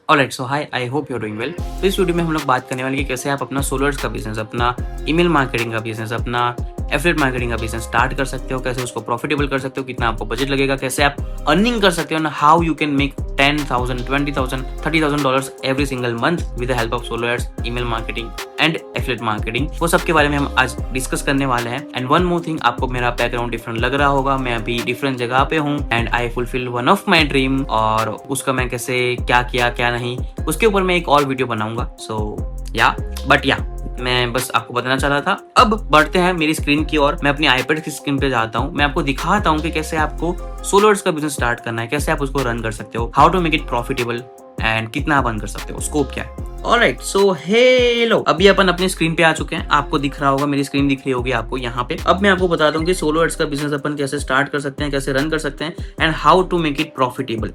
Alright, so hi, I hope you are doing well. तो इस video में हम लोग बात करने वाले हैं कि कैसे आप अपना सोलर्स का बिजनेस, अपना ईमेल मार्केटिंग का बिजनेस, अपना एफिलिएट मार्केटिंग का बिजनेस स्टार्ट कर सकते हो, कैसे उसको प्रॉफिटेबल कर सकते हो, कितना आपको बजट लगेगा, कैसे आप अर्निंग कर सकते हो, ना how you can make 10,000, 20,000, $30,000 every single month with the help of scholars, email marketing and affiliate marketing. वो सब के बारे में हम आज डिस्कस करने वाले हैं। एंड वन मोर थिंग, आपको मेरा बैकग्राउंड डिफरेंट लग रहा होगा, मैं अभी डिफरेंट जगह पे हूँ and I fulfil one of my dream, और उसका मैं कैसे क्या किया क्या नहीं, उसके ऊपर मैं एक और वीडियो बनाऊंगा। मैं बस आपको बताना चाह रहा था। अब बढ़ते हैं मेरी स्क्रीन की ओर। मैं अपनी आईपैड की स्क्रीन पे जाता हूँ, मैं आपको दिखाता हूँ कि कैसे आपको सोलर्स का बिजनेस स्टार्ट करना है, कैसे आप उसको रन कर सकते हो, how to make it profitable and कितना आप अर्न कर सकते हो, स्कोप क्या है। ऑलराइट, सो हेलो, अभी अपन अपनी स्क्रीन पे आ चुके हैं। आपको दिख रहा होगा, मेरी स्क्रीन दिख रही होगी आपको यहाँ पे। अब मैं आपको बताता हूँ कि सोलर्स का बिजनेस अपन कैसे स्टार्ट कर सकते हैं, कैसे रन कर सकते हैं and how to make it profitable.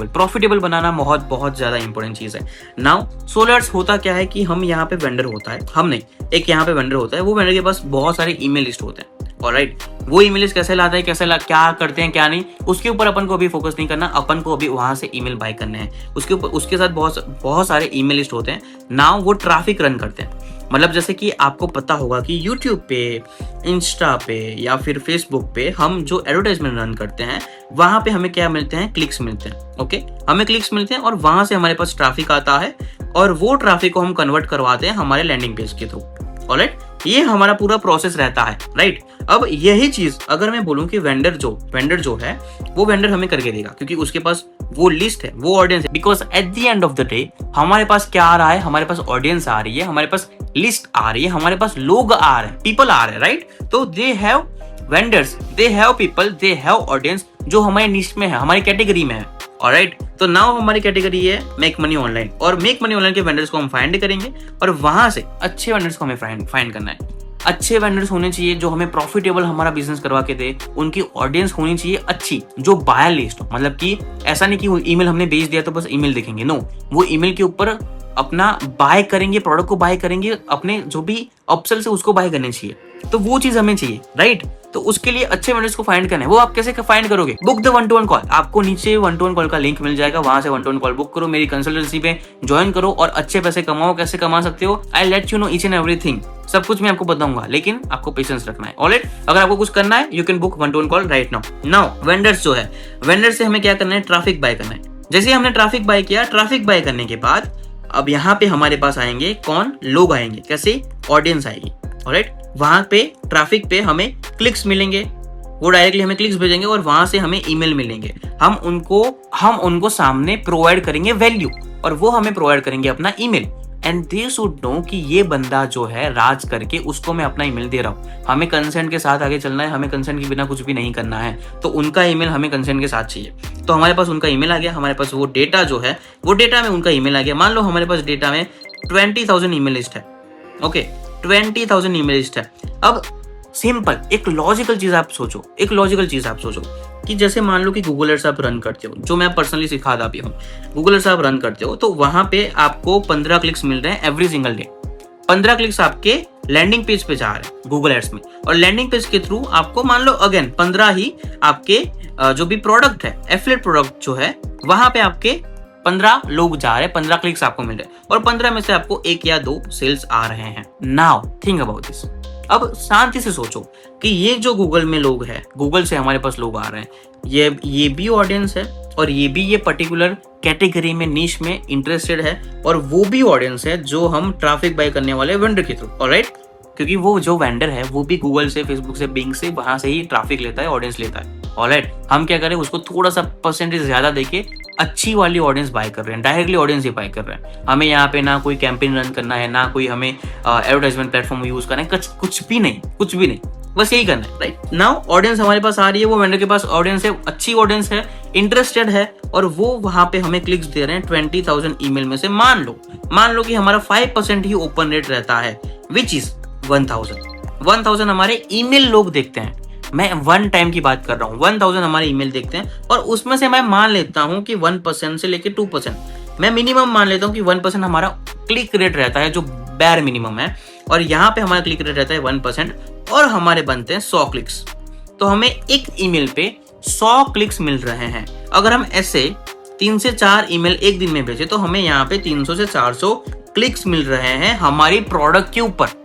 Profitable बनाना बहुत ज्यादा इंपॉर्टेंट चीज है। नाउ सोलर्स होता क्या है कि हम यहाँ पे वेंडर होता है, हम नहीं, एक यहाँ पे वेंडर होता है, वो वेंडर के पास बहुत सारे ईमेल लिस्ट होते हैं। ऑलराइट, वो ईमेल लिस्ट कैसे लाता है, क्या करते हैं क्या नहीं, उसके ऊपर अपन को अभी फोकस नहीं करना। अपन को अभी वहां से ईमेल बाय करने हैं, उसके ऊपर उसके साथ बहुत सारे ईमेल लिस्ट होते हैं। नाउ वो ट्रैफिक रन करते हैं। मतलब जैसे कि आपको पता होगा कि YouTube पे, इंस्टा पे या फिर फेसबुक पे हम जो एडवर्टाइजमेंट रन करते हैं, वहां पे हमें क्या मिलते हैं, क्लिक्स मिलते हैं। ओके, हमें क्लिक्स मिलते हैं और वहां से हमारे पास ट्रैफिक आता है और वो ट्रैफिक को हम कन्वर्ट करवाते हैं हमारे लैंडिंग पेज के थ्रू। ऑलराइट, ये हमारा पूरा प्रोसेस रहता है। राइट, अब यही चीज अगर मैं बोलूं कि वेंडर जो है वो वेंडर हमें करके देगा, क्योंकि उसके पास वो लिस्ट है, वो ऑडियंस है। Because at the end of the day हमारे पास क्या आ रहा है, हमारे पास ऑडियंस आ रही है, हमारे पास लिस्ट आ रही है, हमारे पास लोग आ रहे हैं, पीपल आ रहे हैं। राइट, तो they have vendors, they have people, they have audience जो हमारे निश में है, हमारी कैटेगरी में है। ऑलराइट, तो नाउ हमारी कैटेगरी है मेक मनी ऑनलाइन, और मेक मनी ऑनलाइन के वेंडर्स को हम फाइंड करेंगे और वहां से अच्छे वेंडर्स को हमें फाइंड करना है। अच्छे वेंडर्स होने चाहिए जो हमें प्रॉफिटेबल हमारा बिजनेस करवा के दे, उनकी ऑडियंस होनी चाहिए अच्छी, जो बायर लिस्ट हो। मतलब कि ऐसा नहीं कि ईमेल हमने भेज दिया तो बस ईमेल देखेंगे, नो, वो ईमेल के ऊपर अपना बाय करेंगे, प्रोडक्ट को बाय करेंगे, अपने जो भी अपसेल से उसको बाय करने चाहिए। तो वो चीज हमें चाहिए। राइट, तो उसके लिए अच्छे वेंडर्स को फाइंड करना है। वो आप कैसे फाइंड करोगे? Book the 1-to-1 call. आपको नीचे 1-to-1 कॉल का लिंक मिल जाएगा, वहां से 1-to-1 कॉल बुक करो, मेरी कंसल्टेंसी पे ज्वाइन करो और अच्छे पैसे कमाओ। कैसे कमा सकते हो, I let you know each and everything, सब कुछ मैं आपको बताऊंगा, लेकिन आपको पेशेंस रखना है। ऑलराइट, अगर आपको कुछ करना है you can book 1-to-1 call right now. Vendors जो है, वेंडर से हमें क्या करना है, ट्रैफिक बाय करना है। जैसे हमने ट्रैफिक बाय किया, ट्रैफिक बाय करने के बाद अब यहाँ पे हमारे पास आएंगे कौन, लोग आएंगे, कैसे, ऑडियंस आएगी। ऑलराइट, वहां पे ट्रैफिक पे हमें क्लिक्स मिलेंगे, वो डायरेक्टली हमें क्लिक्स भेजेंगे और वहां से हमें ईमेल मिलेंगे। हम उनको सामने प्रोवाइड करेंगे वैल्यू और वो हमें प्रोवाइड करेंगे अपना email. And they should know कि ये बंदा जो है राज करके उसको मैं अपना ईमेल दे रहा हूँ। हमें कंसेंट के साथ आगे चलना है, हमें कंसेंट के बिना कुछ भी नहीं करना है। तो उनका ईमेल हमें कंसेंट के साथ चाहिए। तो हमारे पास उनका ईमेल आ गया, हमारे पास वो डेटा जो है, वो डेटा में उनका ईमेल आ गया। मान लो हमारे पास डेटा में 20,000 ईमेल लिस्ट है। ओके, 20,000 ईमेल लिस्ट है। अब सिंपल एक लॉजिकल चीज आप सोचो कि जैसे मान लो कि गूगल एड्स आप रन करते हो, जो मैं पर्सनली सिखाता भी हूँ। गूगल एड्स आप रन करते हो तो वहां पे आपको 15 क्लिक्स मिल रहे हैं एवरी सिंगल डे। 15 क्लिक्स आपके लैंडिंग पेज पे जा रहे हैं गूगल एड्स में, और लैंडिंग पेज के थ्रू आपको मान लो अगेन 15 ही आपके जो भी प्रोडक्ट है, एफिलिएट प्रोडक्ट जो है, वहां पे आपके 15 लोग जा रहे हैं, 15 क्लिक्स आपको मिल रहे हैं और 15 में से आपको 1 या 2 सेल्स आ रहे हैं। Now think about this. अब शांति से सोचो कि ये जो गूगल में लोग हैं, गूगल से हमारे पास लोग आ रहे हैं, ये भी ऑडियंस है और ये भी ये पर्टिकुलर कैटेगरी में, नीश में इंटरेस्टेड है, और वो भी ऑडियंस है जो हम ट्रैफिक बाय करने वाले वेंडर के थ्रू। ऑलराइट, क्योंकि वो जो वेंडर है वो भी गूगल से, फेसबुक से, बिंग से, वहां से ही ट्रैफिक लेता है, ऑडियंस लेता है। ऑलराइट, हम क्या करें, उसको थोड़ा सा परसेंटेज ज्यादा देके अच्छी वाली ऑडियंस बाय कर रहे हैं, डायरेक्टली ऑडियंस ही बाय कर रहे हैं। हमें यहाँ पे ना कोई कैंपेन रन करना है, ना कोई हमें एडवर्टाइजमेंट प्लेटफॉर्म यूज करना है, कुछ भी नहीं, बस यही करना है। राइट नाउ ऑडियंस हमारे पास आ रही है, वो वेंडर के पास ऑडियंस है, अच्छी ऑडियंस है, इंटरेस्टेड है, और वो वहां पे हमें क्लिक्स दे रहे हैं 20,000 ईमेल में से। मान लो कि हमारा 5% ही ओपन रेट रहता है, विच इज 1,000 हमारे ईमेल लोग देखते हैं। मैं 1 टाइम की बात कर रहा हूँ, 1,000 हमारे ईमेल देखते हैं, और उसमें से मैं मान लेता हूँ कि 1% से लेके 2%, मैं मिनिमम मान लेता हूँ कि 1% हमारा क्लिक रेट रहता है, जो बैर मिनिमम है, और यहाँ पे हमारा क्लिक रेट रहता है 1%, और हमारे बनते हैं 100 क्लिक्स। तो हमें एक ईमेल पे 100 क्लिक्स मिल रहे हैं। अगर हम ऐसे 3 से 4 ईमेल एक दिन में भेजे तो हमें यहाँ पे 300 से 400 क्लिक्स मिल रहे हैं हमारी प्रोडक्ट के ऊपर।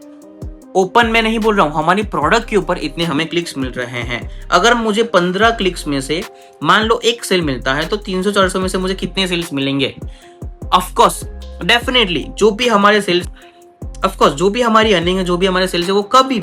ओपन में नहीं बोल रहा हूं, हमारी प्रोडक्ट के ऊपर इतने हमें क्लिक्स मिल रहे हैं। अगर मुझे 15 क्लिक्स में से मान लो एक सेल मिलता है तो 300-400 में से मुझे कितने सेल्स मिलेंगे? ऑफ कोर्स डेफिनेटली जो भी हमारे सेल्स, ऑफ कोर्स जो भी हमारी अर्निंग है, जो भी हमारे सेल्स है, वो कभी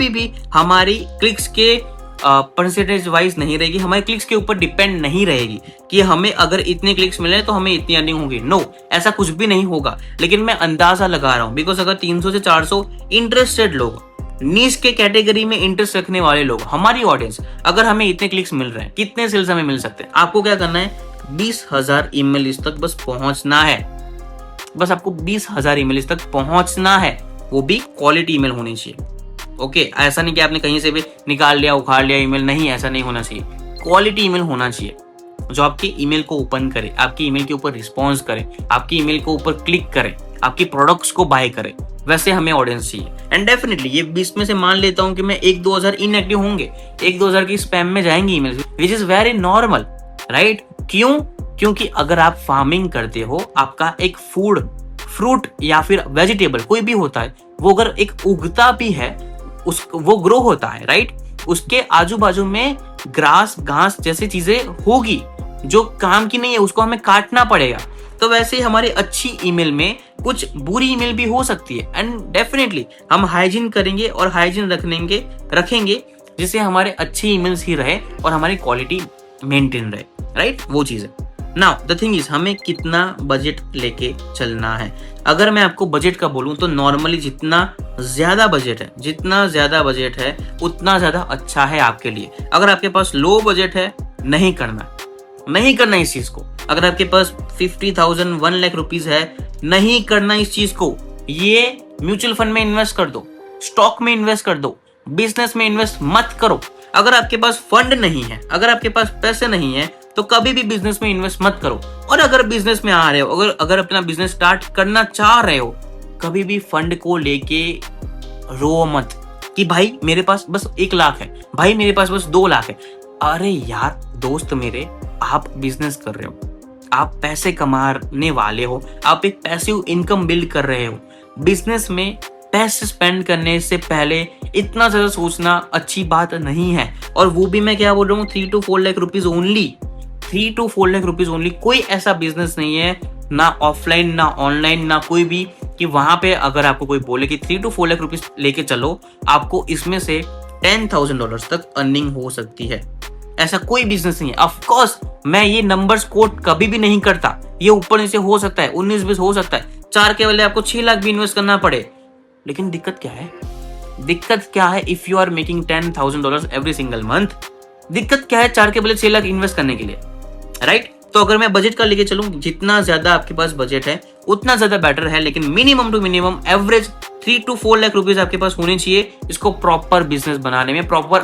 भी हमारी क्लिक्स के परसेंटेज वाइज नहीं रहेगी, हमारे क्लिक्स के ऊपर डिपेंड नहीं रहेगी कि हमें अगर इतने क्लिक्स मिले तो हमें इतनी अर्निंग होगी। नो, ऐसा कुछ भी नहीं होगा। लेकिन मैं अंदाजा लगा रहा हूं बिकॉज अगर 300 से 400 इंटरेस्टेड लोग, नीश के कैटेगरी में इंटरेस्ट रखने वाले लोग, हमारी ऑडियंस, अगर हमें इतने क्लिक्स मिल रहे हैं, कितने सेल्स हमें मिल सकते हैं? आपको क्या करना है? 20,000 ईमेल लिस्ट तक बस पहुंचना है। बस आपको 20,000 ईमेल लिस्ट तक पहुंचना है, वो भी क्वालिटी ईमेल होनी चाहिए। ओके, ऐसा नहीं कि आपने कहीं से भी निकाल लिया, उखाड़ लिया ईमेल, नहीं, ऐसा नहीं होना चाहिए। क्वालिटी ईमेल होना चाहिए जो आपकी ईमेल को ओपन करे, आपकी ईमेल के ऊपर रिस्पॉन्स करे, आपकी ईमेल के ऊपर क्लिक करे, आपकी प्रोडक्ट्स को बाय करे। वैसे हमें ऑडियंस चाहिए। एंड डेफिनेटली ये 20 में से मान लेता हूं कि मैं 1-2 हजार इनएक्टिव होंगे, 1-2 हजार की स्पैम में जाएंगी email, which is very normal, right? क्यों? क्योंकि अगर आप फार्मिंग करते हो, आपका एक फूड, फ्रूट या फिर वेजिटेबल कोई भी होता है, वो अगर एक उगता भी है, वो ग्रो होता है, राइट? उसके आजू बाजू में ग्रास, घास जैसी चीजें होगी जो काम की नहीं है, उसको हमें काटना पड़ेगा। तो वैसे ही हमारी अच्छी ईमेल में कुछ बुरी ईमेल भी हो सकती है। एंड डेफिनेटली हम हाइजीन करेंगे और हाइजीन रखेंगे जिससे हमारे अच्छी ईमेल्स ही रहे और हमारी क्वालिटी मेंटेन रहे, राइट? वो चीज है। नाउ द थिंग इज, हमें कितना बजट लेके चलना है? अगर मैं आपको बजट का बोलूं तो नॉर्मली जितना ज्यादा बजट है उतना ज्यादा अच्छा है आपके लिए। अगर आपके पास लो बजट है, नहीं करना इस चीज को। अगर आपके पास 50,000 1 लाख रुपीज है, नहीं करना इस चीज को। ये म्यूचुअल फंड में इन्वेस्ट कर दो, स्टॉक में इन्वेस्ट कर दो, बिजनेस में इन्वेस्ट मत करो। अगर आपके पास फंड नहीं है, अगर आपके पास पैसे नहीं है, तो कभी भी बिजनेस में इन्वेस्ट मत करो। और अगर बिजनेस में आ रहे हो, अगर अपना बिजनेस स्टार्ट करना चाह रहे हो, कभी भी फंड को लेके रो मत कि भाई मेरे पास बस 1 लाख है, भाई मेरे पास बस 2 लाख है। अरे यार दोस्त मेरे, आप बिजनेस कर रहे हो, आप पैसे कमाने वाले हो, आप एक पैसिव इनकम बिल्ड कर रहे हो। बिजनेस में पैसे स्पेंड करने से पहले इतना ज्यादा सोचना अच्छी बात नहीं है। और वो भी मैं क्या बोल रहा हूँ, 3 to 4 lakh rupees only, 3 to 4 lakh rupees only. कोई ऐसा बिजनेस नहीं है, ना ऑफलाइन ना ऑनलाइन ना कोई भी, कि वहां पे अगर आपको कोई बोले कि 3 to 4 लाख रुपीज लेके चलो, आपको इसमें से $10,000 तक अर्निंग हो सकती है। ऐसा कोई बिजनेस नहीं है। ऑफ कोर्स मैं ये नंबर्स कोट कभी भी नहीं करता, ये ऊपर नीचे हो सकता है, 19-20 हो सकता है, 4 के बदले आपको 6 लाख भी इन्वेस्ट करना पड़े। लेकिन दिक्कत क्या है? If you are making $10,000 every single month, दिक्कत क्या है 4 के बदले 6 लाख इन्वेस्ट करने के लिए, राइट? तो अगर मैं बजट का लेके चलूं, जितना ज्यादा आपके पास बजट है उतना ज्यादा बेटर है। लेकिन minimum to minimum average 3 to 4 lakh rupees आपके पास होने चाहिए, इसको प्रॉपर बिजनेस बनाने में, प्रॉपर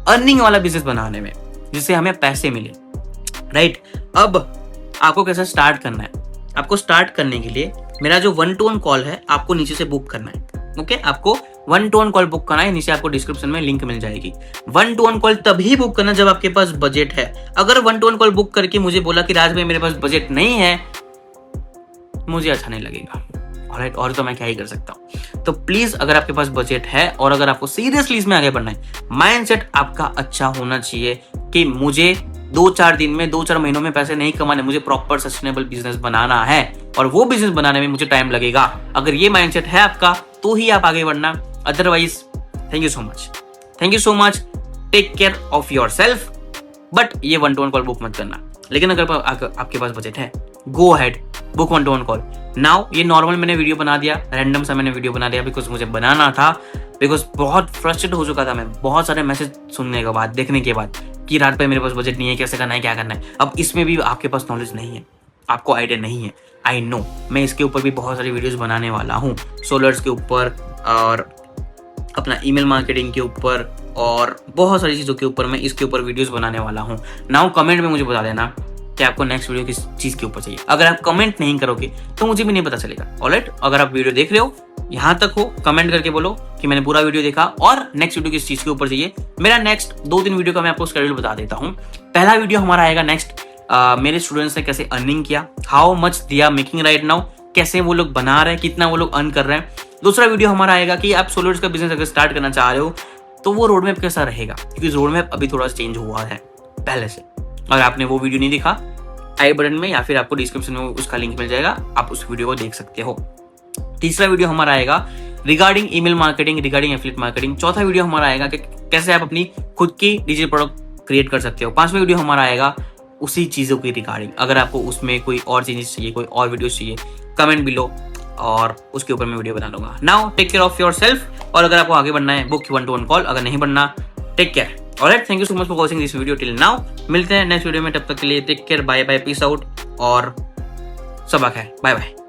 अर्निंग वाला बिजनेस बनाने में, जिससे हमें पैसे मिले, राइट? अब आपको कैसे स्टार्ट करना है? आपको स्टार्ट करने के लिए मेरा जो 1-to-1 कॉल है, आपको नीचे से बुक करना है। ओके, आपको 1-to-1 कॉल बुक करना है, नीचे आपको डिस्क्रिप्शन में लिंक मिल जाएगी। 1-to-1 कॉल तभी बुक करना जब आपके पास बजट है। अगर 1-to-1 कॉल बुक करके मुझे बोला कि राज भाई मेरे पास बजट नहीं है, मुझे अच्छा नहीं लगेगा, ऑलराइट? और तो मैं क्या ही कर सकता हूँ। तो प्लीज अगर आपके पास बजट है और अगर आपको सीरियसली इसमें आगे बढ़ना है, माइंडसेट आपका अच्छा होना चाहिए कि मुझे 2-4 दिन में, 2-4 महीनों में पैसे नहीं कमाने, मुझे प्रॉपर सस्टेनेबल बिजनेस बनाना है और वो बिजनेस बनाने में मुझे टाइम लगेगा। अगर ये माइंडसेट है आपका तो ही आप आगे बढ़ना, otherwise thank you so much, take care of yourself. But ये 1-to-1 कॉल बुक मत करना। लेकिन अगर आपके पास बजट है, go ahead, book 1-to-1 call now. ये नॉर्मल मैंने वीडियो बना दिया, रैंडम सा मैंने वीडियो बना दिया, बिकॉज मुझे बनाना था, बिकॉज बहुत फ्रस्ट्रेट हो चुका था मैं, बहुत सारे मैसेज सुनने के बाद, देखने के बाद, कि रात पे मेरे पास बजट नहीं है, कैसे करना है, क्या करना है। अब इसमें भी आपके पास नॉलेज नहीं है, आपको आइडिया नहीं है, आई नो। मैं इसके ऊपर भी बहुत सारी वीडियोस बनाने वाला हूँ, सोलर्स के ऊपर और अपना ईमेल मार्केटिंग के ऊपर और बहुत सारी चीज़ों के ऊपर मैं इसके ऊपर वीडियोस बनाने वाला हूँ। नाउ कमेंट में मुझे बता देना कि आपको नेक्स्ट वीडियो किस चीज के ऊपर चाहिए। अगर आप कमेंट नहीं करोगे तो मुझे भी नहीं पता चलेगा। ऑलराइट, अगर आप वीडियो देख रहे हो, यहाँ तक हो, कमेंट करके बोलो कि मैंने पूरा वीडियो देखा और नेक्स्ट वीडियो किस चीज के ऊपर चाहिए। मेरा नेक्स्ट 2-3 वीडियो का मैं आपको शेड्यूल बता देता हूँ। पहला वीडियो हमारा आएगा नेक्स्ट, मेरे स्टूडेंट्स ने कैसे अर्निंग किया, how much they are making right now, कैसे वो लोग बना रहे हैं, कितना वो लोग अर्न कर रहे हैं। दूसरा वीडियो हमारा आएगा कि आप सोलर्स का बिजनेस अगर स्टार्ट करना चाह रहे हो तो वो रोड मैप कैसा रहेगा, क्योंकि रोड मैप अभी थोड़ा चेंज हुआ है पहले से। अगर आपने वो वीडियो नहीं देखा, आई बटन में या फिर आपको डिस्क्रिप्शन में उसका लिंक मिल जाएगा, आप उस वीडियो को देख सकते हो। तीसरा वीडियो हमारा आएगा regarding email marketing, regarding affiliate marketing. चौथा वीडियो हमारा आएगा कि कैसे आप अपनी खुद की डिजिटल प्रोडक्ट क्रिएट कर सकते हो। पांचवा वीडियो हमारा आएगा उसी चीजों की रिगार्डिंग। अगर आपको उसमें कोई और चेंजेस चाहिए, कोई और वीडियो चाहिए, कमेंट बिलो और उसके ऊपर मैं वीडियो बना लूंगा। Now take care of yourself, और अगर आपको आगे बढ़ना है बुक 1-to-1 कॉल, अगर नहीं बढ़ना take care. Alright, thank you so much for watching this video till now. मिलते हैं नेक्स्ट वीडियो में, तब तक के लिए take care, bye bye, peace out और सबक है, बाय बाय।